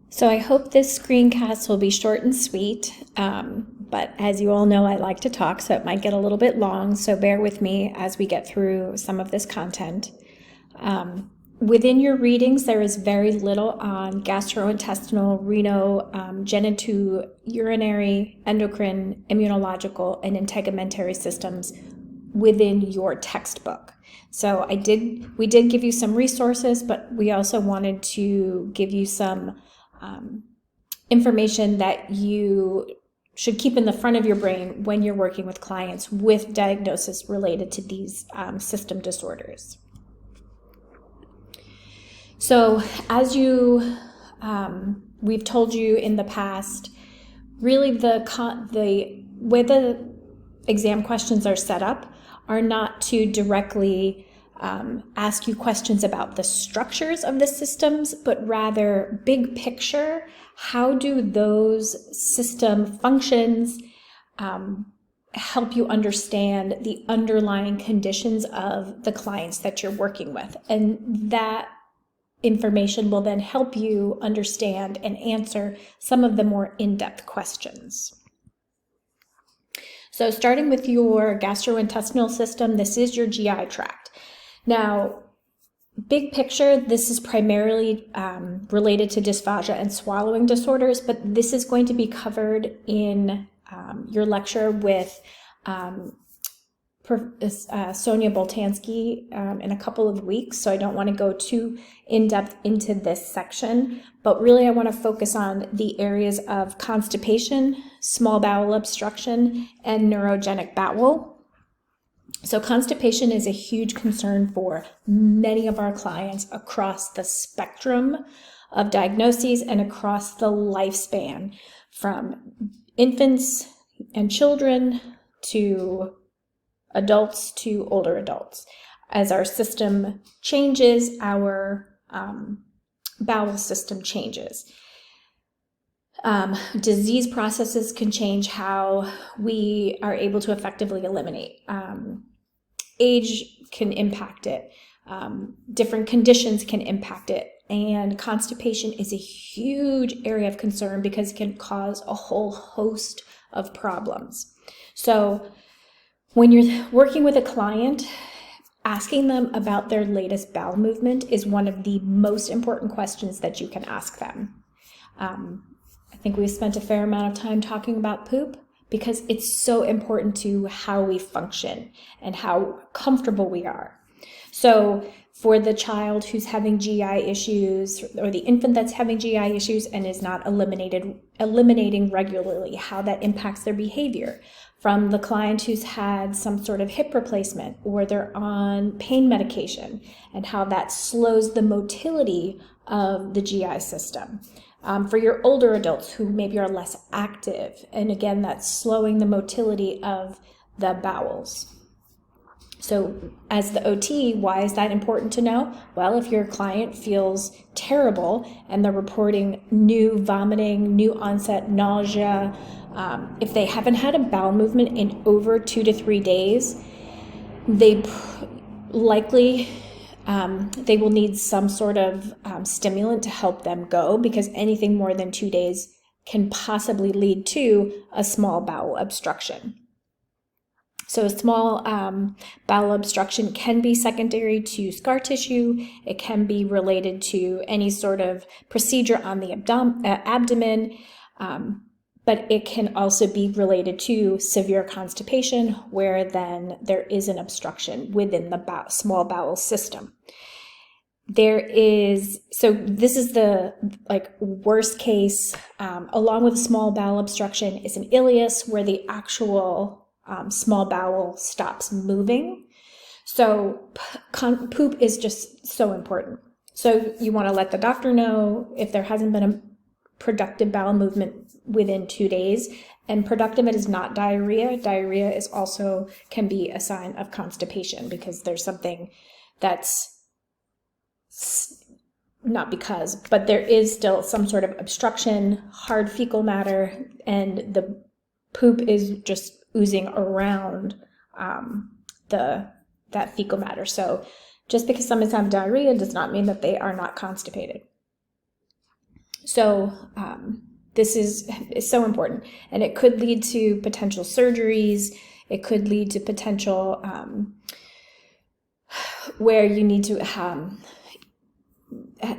So I hope this screencast will be short and sweet, but as you all know, I like to talk, so it might get a little bit long, so bear with me as we get through some of this content. Within your readings, there is very little on gastrointestinal, renal, genitourinary, endocrine, immunological, and integumentary systems within your textbook. So we did give you some resources, but we also wanted to give you some information that you should keep in the front of your brain when you're working with clients with diagnosis related to these system disorders. So as we've told you in the past, really the way the exam questions are set up are not to directly ask you questions about the structures of the systems, but rather big picture, how do those system functions help you understand the underlying conditions of the clients that you're working with. And that information will then help you understand and answer some of the more in-depth questions. So starting with your gastrointestinal system, this is your GI tract. Now, big picture, this is primarily related to dysphagia and swallowing disorders, but this is going to be covered in your lecture with Sonia Boltansky in a couple of weeks, so I don't want to go too in-depth into this section, but really I want to focus on the areas of constipation, small bowel obstruction, and neurogenic bowel. So constipation is a huge concern for many of our clients across the spectrum of diagnoses and across the lifespan, from infants and children to adults to older adults. As our system changes, our bowel system changes. Disease processes can change how we are able to effectively eliminate. Age can impact it. Different conditions can impact it. And constipation is a huge area of concern because it can cause a whole host of problems. So when you're working with a client, asking them about their latest bowel movement is one of the most important questions that you can ask them. I think we've spent a fair amount of time talking about poop because it's so important to how we function and how comfortable we are. So for the child who's having GI issues or the infant that's having GI issues and is not eliminating regularly, how that impacts their behavior. From the client who's had some sort of hip replacement or they're on pain medication and how that slows the motility of the GI system. For your older adults who maybe are less active, and again, that's slowing the motility of the bowels. So as the OT, why is that important to know? Well, if your client feels terrible and they're reporting new vomiting, new onset nausea, if they haven't had a bowel movement in over 2 to 3 days, they likely they will need some sort of stimulant to help them go, because anything more than 2 days can possibly lead to a small bowel obstruction. So a small bowel obstruction can be secondary to scar tissue. It can be related to any sort of procedure on the abdomen, but it can also be related to severe constipation, where then there is an obstruction within the small bowel system. So this is the worst case, along with a small bowel obstruction, is an ileus, where the actual small bowel stops moving. So poop is just so important. So you want to let the doctor know if there hasn't been a productive bowel movement within 2 days. And productive is not diarrhea. Diarrhea is also can be a sign of constipation, because there's something that's not because, but there is still some sort of obstruction, hard fecal matter, and the poop is just oozing around that fecal matter. So just because someone's having diarrhea does not mean that they are not constipated. So this is so important, and it could lead to potential surgeries. It could lead to potential where you need to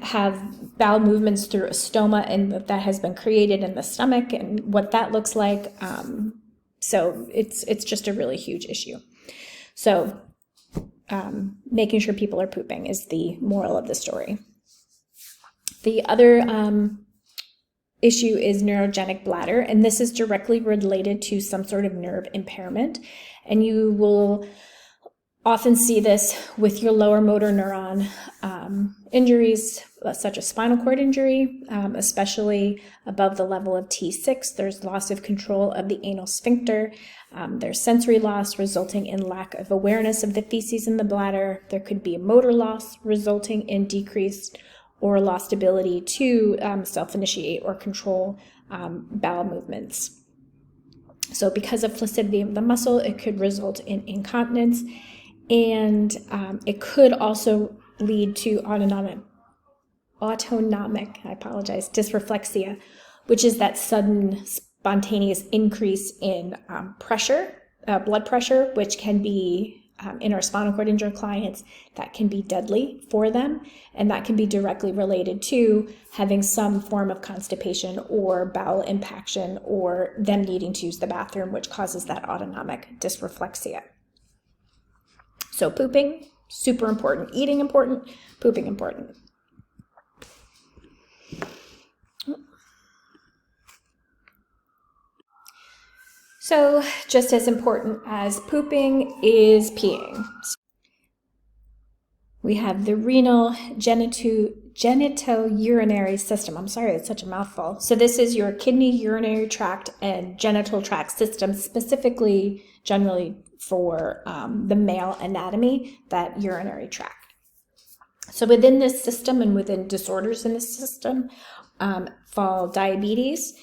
have bowel movements through a stoma, and that has been created in the stomach, and what that looks like. So it's just a really huge issue. So making sure people are pooping is the moral of the story. The other issue is neurogenic bladder, and this is directly related to some sort of nerve impairment, and you will often see this with your lower motor neuron injuries, such as spinal cord injury, especially above the level of T6. There's loss of control of the anal sphincter. There's sensory loss resulting in lack of awareness of the feces in the bladder. There could be a motor loss resulting in decreased or lost ability to self-initiate or control bowel movements. So because of flaccidity of the muscle, it could result in incontinence, and it could also lead to autonomic dysreflexia, which is that sudden spontaneous increase in blood pressure, which can be in our spinal cord injured clients, that can be deadly for them, and that can be directly related to having some form of constipation or bowel impaction, or them needing to use the bathroom, which causes that autonomic dysreflexia. So pooping, super important. Eating important, pooping important. So just as important as pooping is peeing. We have the renal genitourinary system. I'm sorry, it's such a mouthful. So this is your kidney, urinary tract, and genital tract system, specifically generally for the male anatomy, that urinary tract. So within this system and within disorders in this system fall diabetes.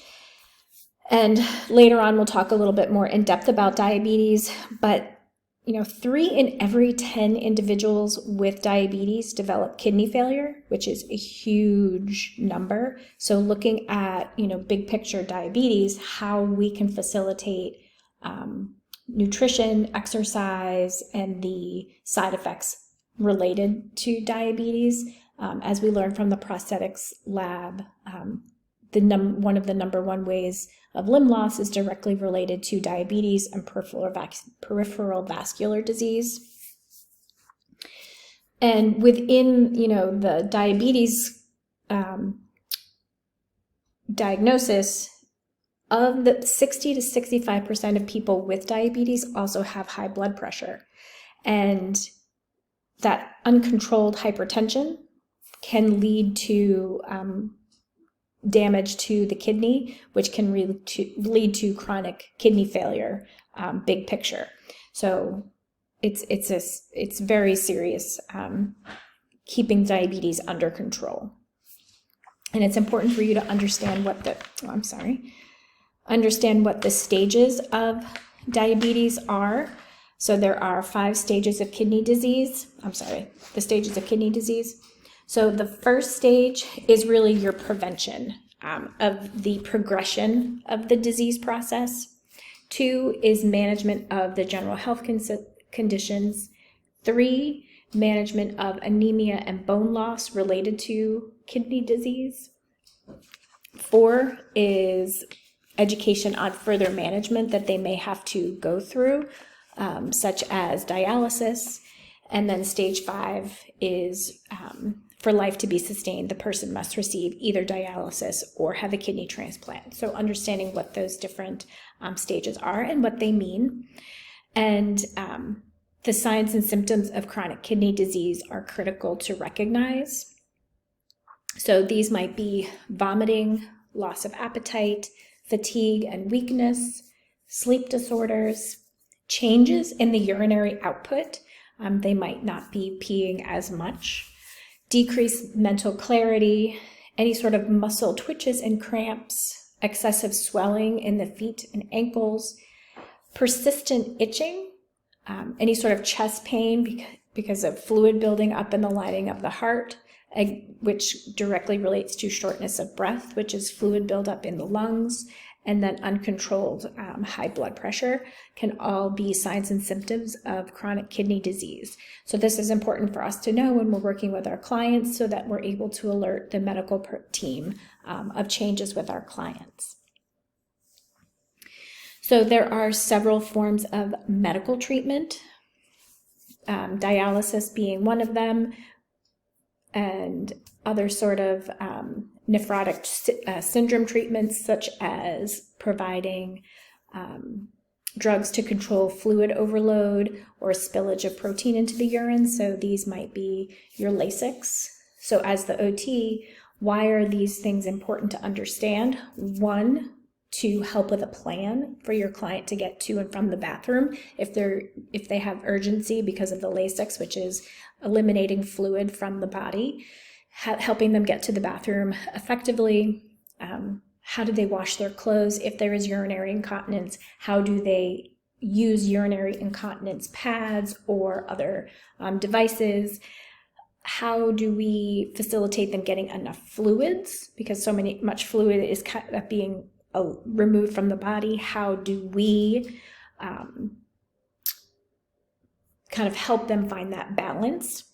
And later on, we'll talk a little bit more in depth about diabetes, but 3 in every 10 individuals with diabetes develop kidney failure, which is a huge number. So looking at, big picture diabetes, how we can facilitate nutrition, exercise, and the side effects related to diabetes. As we learned from the prosthetics lab, one of the number one ways of limb loss is directly related to diabetes and peripheral vascular disease. And within, the diabetes diagnosis, of the 60 to 65% of people with diabetes also have high blood pressure. And that uncontrolled hypertension can lead to damage to the kidney, which can lead to chronic kidney failure, big picture. So it's very serious, keeping diabetes under control. And it's important for you to understand what the stages of diabetes are. So there are 5 stages of kidney disease. The stages of kidney disease. So the first stage is really your prevention of the progression of the disease process. 2 is management of the general health conditions. 3, management of anemia and bone loss related to kidney disease. 4 is education on further management that they may have to go through, such as dialysis. And then stage 5 is for life to be sustained, the person must receive either dialysis or have a kidney transplant. So understanding what those different stages are and what they mean. And the signs and symptoms of chronic kidney disease are critical to recognize. So these might be vomiting, loss of appetite, fatigue and weakness, sleep disorders, changes in the urinary output. They might not be peeing as much. Decreased mental clarity, any sort of muscle twitches and cramps, excessive swelling in the feet and ankles, persistent itching, any sort of chest pain because of fluid building up in the lining of the heart, which directly relates to shortness of breath, which is fluid buildup in the lungs, and then uncontrolled high blood pressure can all be signs and symptoms of chronic kidney disease. So this is important for us to know when we're working with our clients so that we're able to alert the medical team of changes with our clients. So there are several forms of medical treatment, dialysis being one of them, and other sort of nephrotic syndrome treatments, such as providing drugs to control fluid overload or spillage of protein into the urine. So these might be your Lasix. So as the OT, why are these things important to understand? One, to help with a plan for your client to get to and from the bathroom if they have urgency because of the Lasix, which is eliminating fluid from the body, helping them get to the bathroom effectively. How do they wash their clothes? If there is urinary incontinence, how do they use urinary incontinence pads or other devices? How do we facilitate them getting enough fluids? Because so much fluid is being removed from the body. How do we kind of help them find that balance?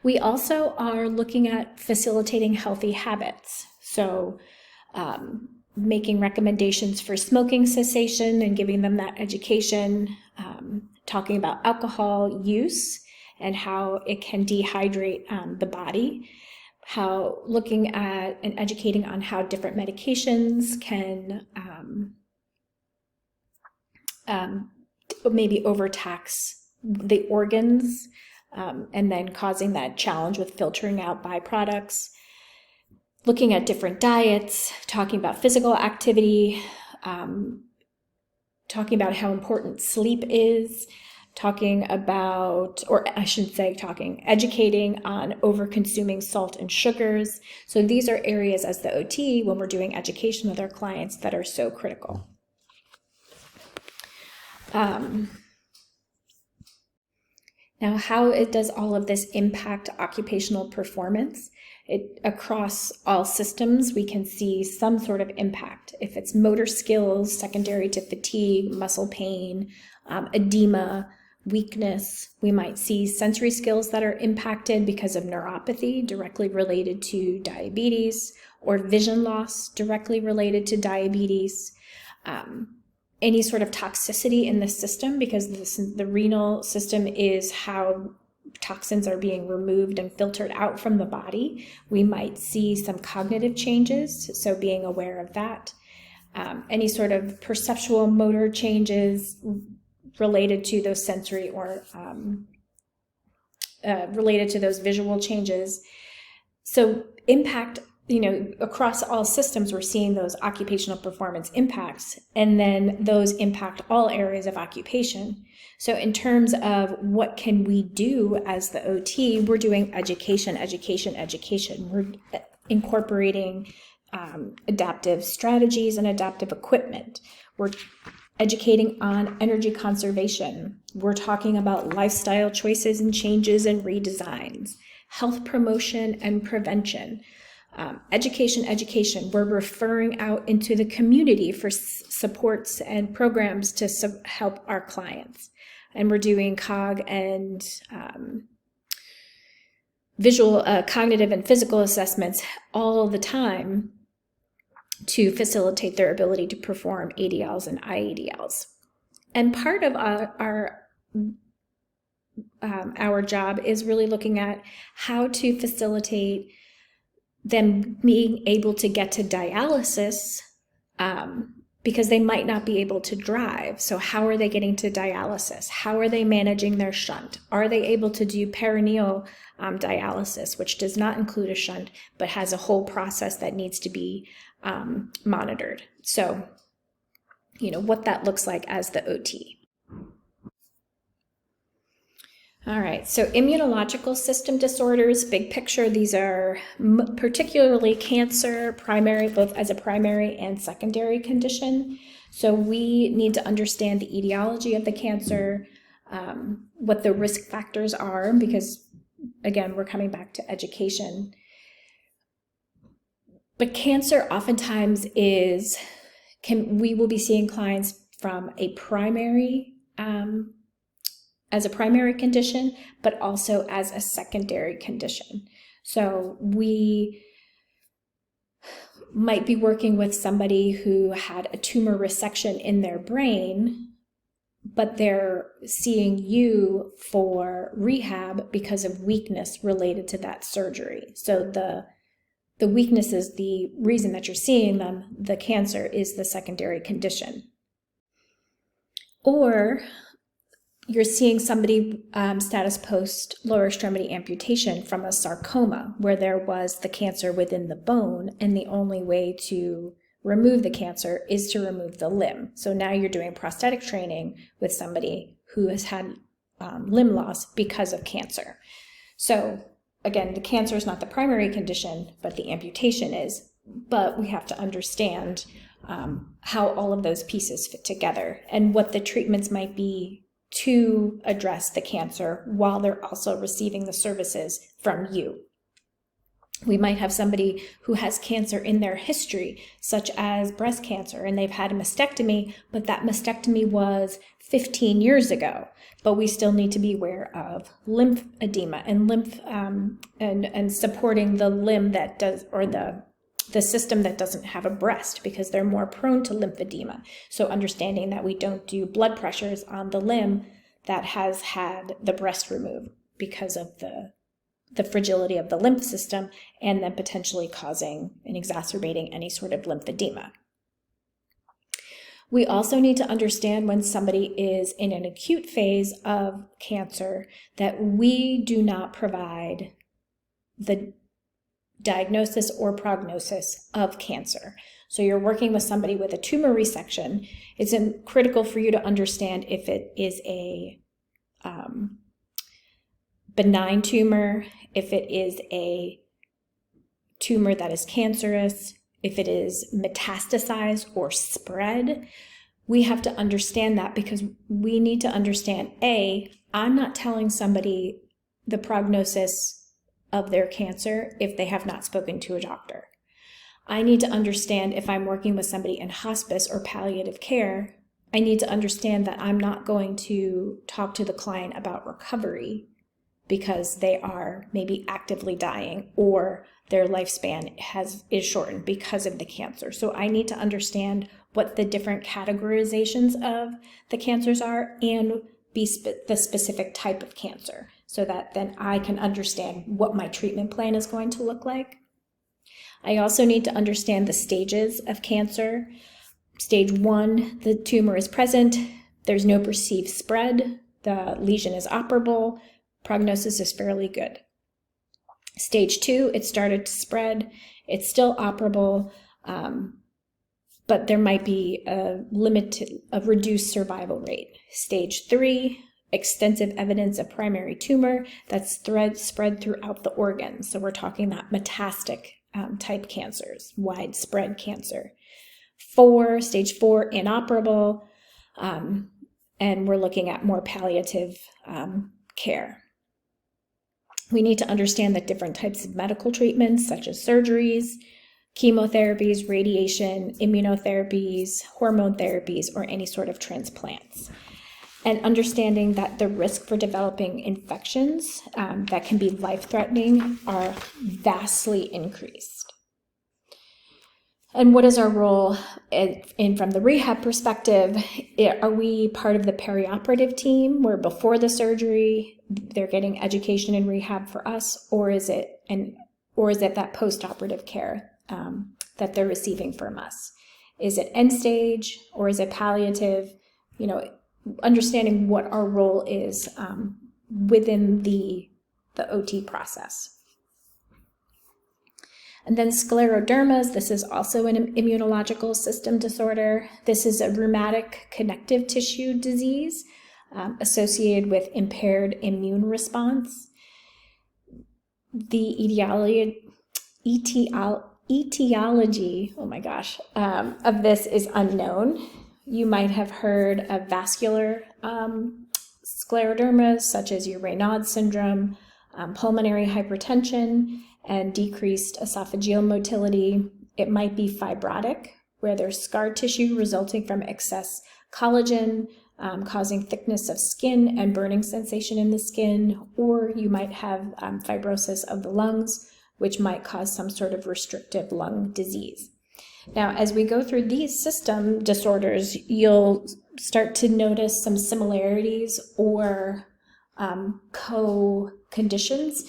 We also are looking at facilitating healthy habits. So making recommendations for smoking cessation and giving them that education, talking about alcohol use and how it can dehydrate the body, looking at and educating on how different medications can maybe overtax the organs, and then causing that challenge with filtering out byproducts. Looking at different diets, talking about physical activity, talking about how important sleep is, educating on over-consuming salt and sugars. So these are areas as the OT, when we're doing education with our clients, that are so critical. Now, how does all of this impact occupational performance? Across all systems, we can see some sort of impact. If it's motor skills, secondary to fatigue, muscle pain, edema, weakness, we might see sensory skills that are impacted because of neuropathy directly related to diabetes, or vision loss directly related to diabetes. Any sort of toxicity in the system, because the renal system is how toxins are being removed and filtered out from the body. We might see some cognitive changes, so being aware of that. Any sort of perceptual motor changes related to those sensory or related to those visual changes. So impact, across all systems, we're seeing those occupational performance impacts, and then those impact all areas of occupation. So in terms of what can we do as the OT, we're doing education. We're incorporating adaptive strategies and adaptive equipment. We're educating on energy conservation. We're talking about lifestyle choices and changes and redesigns, health promotion and prevention. Education. We're referring out into the community for supports and programs to help our clients. And we're doing COG and visual, cognitive and physical assessments all the time to facilitate their ability to perform ADLs and IADLs. And part of our job is really looking at how to facilitate them being able to get to dialysis, because they might not be able to drive. So how are they getting to dialysis? How are they managing their shunt? Are they able to do peritoneal dialysis, which does not include a shunt, but has a whole process that needs to be monitored? So, what that looks like as the OT. All right, so immunological system disorders, big picture, these are particularly cancer, both as a primary and secondary condition. So we need to understand the etiology of the cancer, what the risk factors are, because again, we're coming back to education. But cancer oftentimes we will be seeing clients from a primary, as a primary condition, but also as a secondary condition. So we might be working with somebody who had a tumor resection in their brain, but they're seeing you for rehab because of weakness related to that surgery. So the weakness is the reason that you're seeing them. The cancer is the secondary condition. Or you're seeing somebody status post lower extremity amputation from a sarcoma, where there was the cancer within the bone, and the only way to remove the cancer is to remove the limb. So now you're doing prosthetic training with somebody who has had limb loss because of cancer. So again, the cancer is not the primary condition, but the amputation is. But we have to understand how all of those pieces fit together and what the treatments might be to address the cancer while they're also receiving the services from you. We might have somebody who has cancer in their history, such as breast cancer, and they've had a mastectomy, but that mastectomy was 15 years ago. But we still need to be aware of lymph edema and and supporting the limb that does, or the system that doesn't have a breast, because they're more prone to lymphedema. So understanding that we don't do blood pressures on the limb that has had the breast removed because of the fragility of the lymph system, and then potentially causing and exacerbating any sort of lymphedema. We also need to understand when somebody is in an acute phase of cancer that we do not provide the diagnosis or prognosis of cancer. So you're working with somebody with a tumor resection. It's critical for you to understand if it is a benign tumor, if it is a tumor that is cancerous, if it is metastasized or spread. We have to understand that, because we need to understand, I'm not telling somebody the prognosis of their cancer if they have not spoken to a doctor. I need to understand, if I'm working with somebody in hospice or palliative care, I need to understand that I'm not going to talk to the client about recovery because they are maybe actively dying or their lifespan is shortened because of the cancer. So I need to understand what the different categorizations of the cancers are and be the specific type of cancer, so that then I can understand what my treatment plan is going to look like. I also need to understand the stages of cancer. Stage 1, the tumor is present, there's no perceived spread, the lesion is operable, prognosis is fairly good. Stage 2, it started to spread, it's still operable, but there might be a reduced survival rate. Stage 3, extensive evidence of primary tumor that's spread throughout the organs. So we're talking about metastatic type cancers, widespread cancer. Stage 4, inoperable, and we're looking at more palliative care. We need to understand that different types of medical treatments, such as surgeries, chemotherapies, radiation, immunotherapies, hormone therapies, or any sort of transplants. And understanding that the risk for developing infections that can be life-threatening are vastly increased. And what is our role from the rehab perspective? Are we part of the perioperative team where before the surgery they're getting education and rehab for us, or is it that post-operative care that they're receiving from us? Is it end stage or is it palliative? Understanding what our role is within the OT process. And then sclerodermas, this is also an immunological system disorder. This is a rheumatic connective tissue disease associated with impaired immune response. The etiology of this is unknown. You might have heard of vascular sclerodermas, such as your Raynaud's syndrome, pulmonary hypertension and decreased esophageal motility. It might be fibrotic, where there's scar tissue resulting from excess collagen, causing thickness of skin and burning sensation in the skin, or you might have fibrosis of the lungs, which might cause some sort of restrictive lung disease. Now, as we go through these system disorders, you'll start to notice some similarities or co-conditions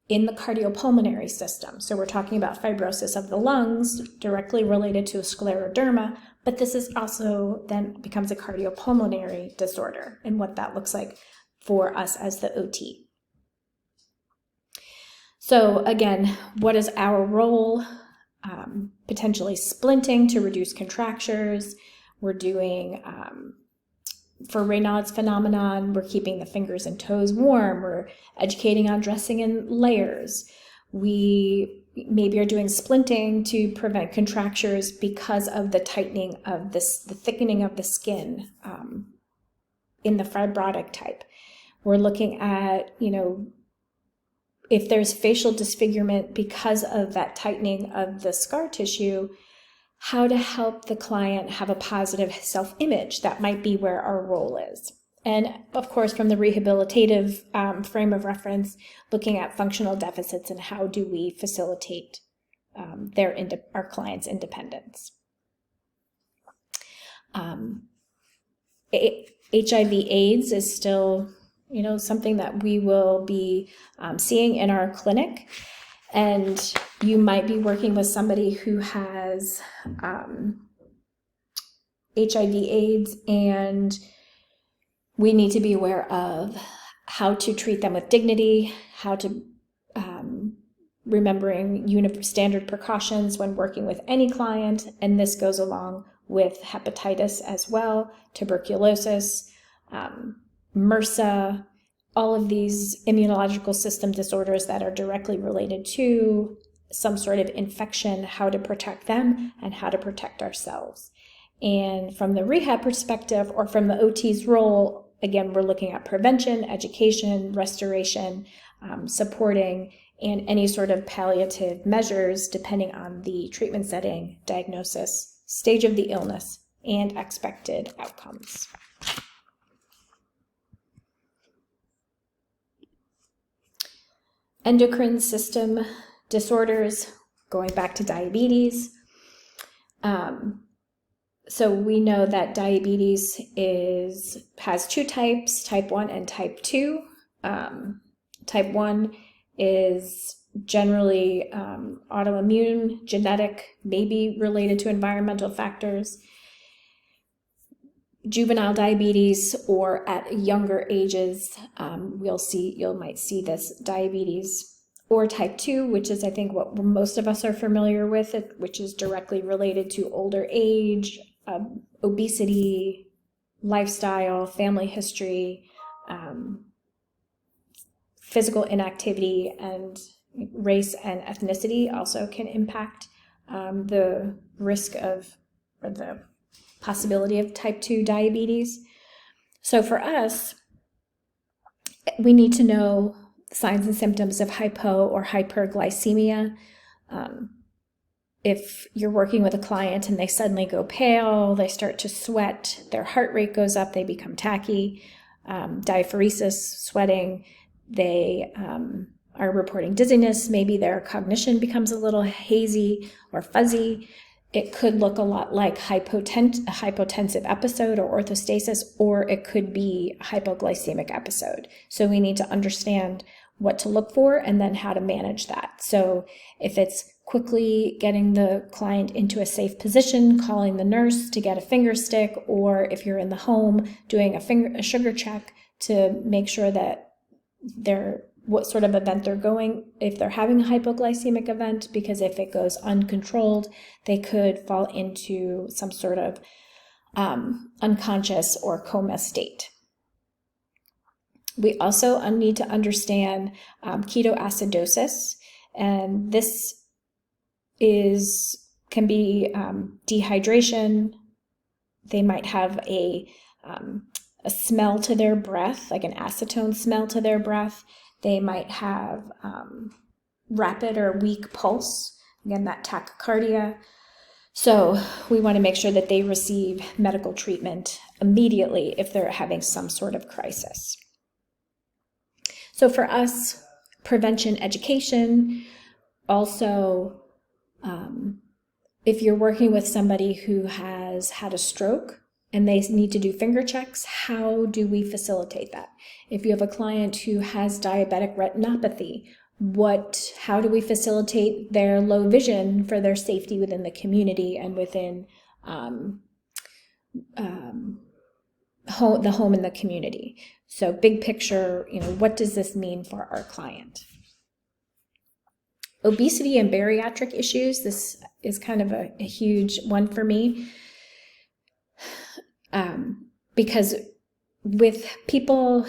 in the cardiopulmonary system. So we're talking about fibrosis of the lungs directly related to scleroderma, but this is also then becomes a cardiopulmonary disorder and what that looks like for us as the OT. So again, what is our role? Potentially splinting to reduce contractures. We're doing, for Raynaud's phenomenon, we're keeping the fingers and toes warm. We're educating on dressing in layers. We maybe are doing splinting to prevent contractures because of the tightening of the thickening of the skin in the fibrotic type. We're looking at, if there's facial disfigurement because of that tightening of the scar tissue, how to help the client have a positive self-image. That might be where our role is. And of course, from the rehabilitative frame of reference, looking at functional deficits and how do we facilitate our clients' independence. HIV/AIDS is still something that we will be seeing in our clinic. And you might be working with somebody who has HIV/AIDS, and we need to be aware of how to treat them with dignity, how to remembering standard precautions when working with any client. And this goes along with hepatitis as well, tuberculosis, MRSA, all of these immunological system disorders that are directly related to some sort of infection, how to protect them and how to protect ourselves. And from the rehab perspective, or from the OT's role, again, we're looking at prevention, education, restoration, supporting, and any sort of palliative measures depending on the treatment setting, diagnosis, stage of the illness, and expected outcomes. Endocrine system disorders, going back to diabetes. So we know that diabetes has two types, type 1 and type 2. Type 1 is generally autoimmune, genetic, maybe related to environmental factors. Juvenile diabetes, or at younger ages, you might see this diabetes. Or type 2, which is I think what most of us are familiar with, which is directly related to older age, obesity, lifestyle, family history, physical inactivity, and race and ethnicity also can impact the risk of, or the possibility of type 2 diabetes. So for us, we need to know signs and symptoms of hypo or hyperglycemia. If you're working with a client and they suddenly go pale, they start to sweat, their heart rate goes up, they become tachy, diaphoresis, sweating, they are reporting dizziness, maybe their cognition becomes a little hazy or fuzzy. It could look a lot like a hypotensive episode or orthostasis, or it could be a hypoglycemic episode. So we need to understand what to look for and then how to manage that. So if it's quickly getting the client into a safe position, calling the nurse to get a finger stick, or if you're in the home, doing a sugar check to make sure that what sort of event they're going, if they're having a hypoglycemic event, because if it goes uncontrolled, they could fall into some sort of unconscious or coma state. We also need to understand ketoacidosis, and this can be dehydration. They might have a smell to their breath, like an acetone smell to their breath. They might have rapid or weak pulse, again, that tachycardia. So we want to make sure that they receive medical treatment immediately if they're having some sort of crisis. So for us, prevention education, also if you're working with somebody who has had a stroke and they need to do finger checks, how do we facilitate that? If you have a client who has diabetic retinopathy, how do we facilitate their low vision for their safety within the community and within the home and the community? So big picture, what does this mean for our client? Obesity and bariatric issues, this is kind of a huge one for me, because with people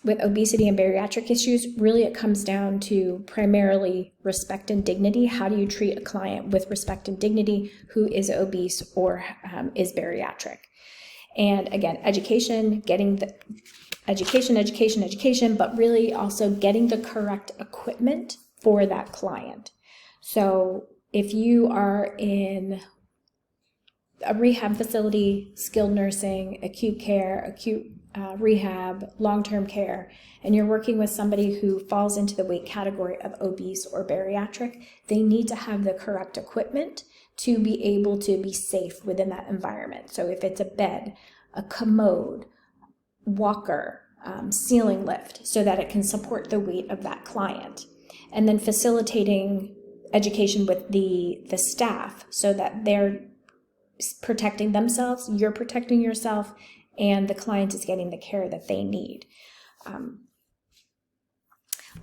with obesity and bariatric issues, really it comes down to primarily respect and dignity. How do you treat a client with respect and dignity who is obese or is bariatric? And again, education, getting the education, but really also getting the correct equipment for that client. So if you are in a rehab facility, skilled nursing, acute care, acute rehab, long-term care, and you're working with somebody who falls into the weight category of obese or bariatric, they need to have the correct equipment to be able to be safe within that environment. So if it's a bed, a commode, walker, ceiling lift, so that it can support the weight of that client. And then facilitating education with the staff so that they're protecting themselves, you're protecting yourself, and the client is getting the care that they need.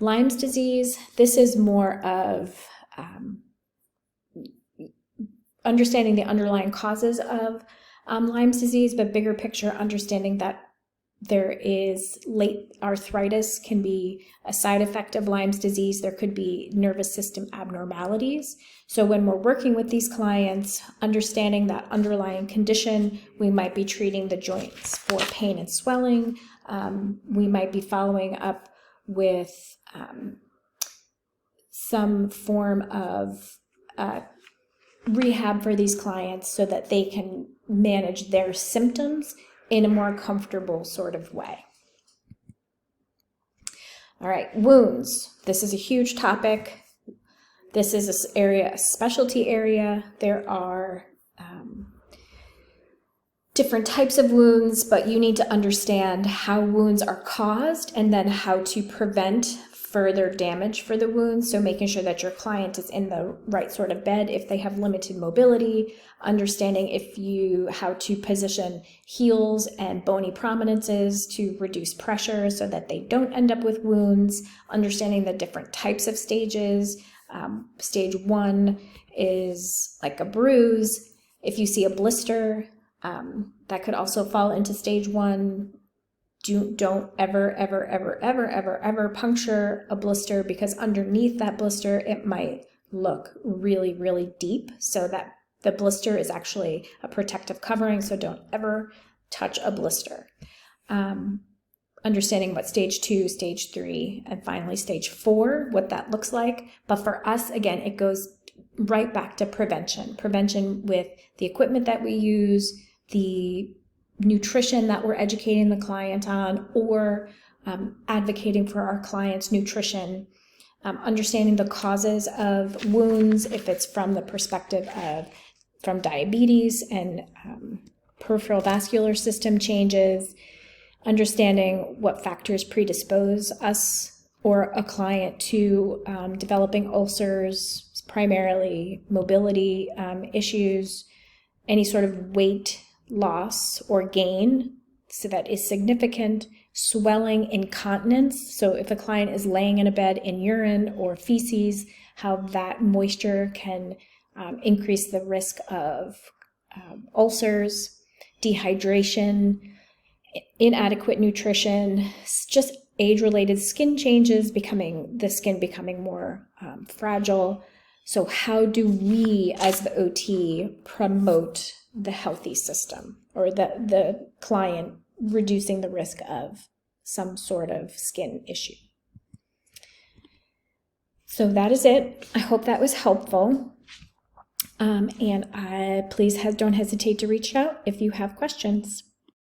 Lyme's disease, this is more of understanding the underlying causes of Lyme's disease, but bigger picture, understanding that there is late arthritis can be a side effect of Lyme's disease. There could be nervous system abnormalities. So when we're working with these clients, understanding that underlying condition, we might be treating the joints for pain and swelling. We might be following up with some form of rehab for these clients so that they can manage their symptoms in a more comfortable sort of way. All right, wounds. This is a huge topic. This is a specialty area. There are different types of wounds, but you need to understand how wounds are caused and then how to prevent further damage for the wounds. So making sure that your client is in the right sort of bed if they have limited mobility, understanding how to position heels and bony prominences to reduce pressure so that they don't end up with wounds, understanding the different types of stages. Stage 1 is like a bruise. If you see a blister, that could also fall into stage 1. Don't ever puncture a blister, because underneath that blister, it might look really, really deep, so that the blister is actually a protective covering, so don't ever touch a blister. Understanding what stage 2, stage 3, and finally stage 4, what that looks like. But for us, again, it goes right back to prevention. Prevention with the equipment that we use, the nutrition that we're educating the client on, or advocating for our client's nutrition, understanding the causes of wounds, if it's from the perspective of from diabetes and peripheral vascular system changes, understanding what factors predispose us or a client to developing ulcers, primarily mobility issues, any sort of weight loss or gain, so that is significant, swelling, incontinence. So if a client is laying in a bed in urine or feces, how that moisture can increase the risk of ulcers, dehydration, inadequate nutrition, just age-related skin changes, the skin becoming more fragile. So how do we as the OT promote the healthy system, or the client reducing the risk of some sort of skin issue? So that is it. I hope that was helpful. And please don't hesitate to reach out if you have questions.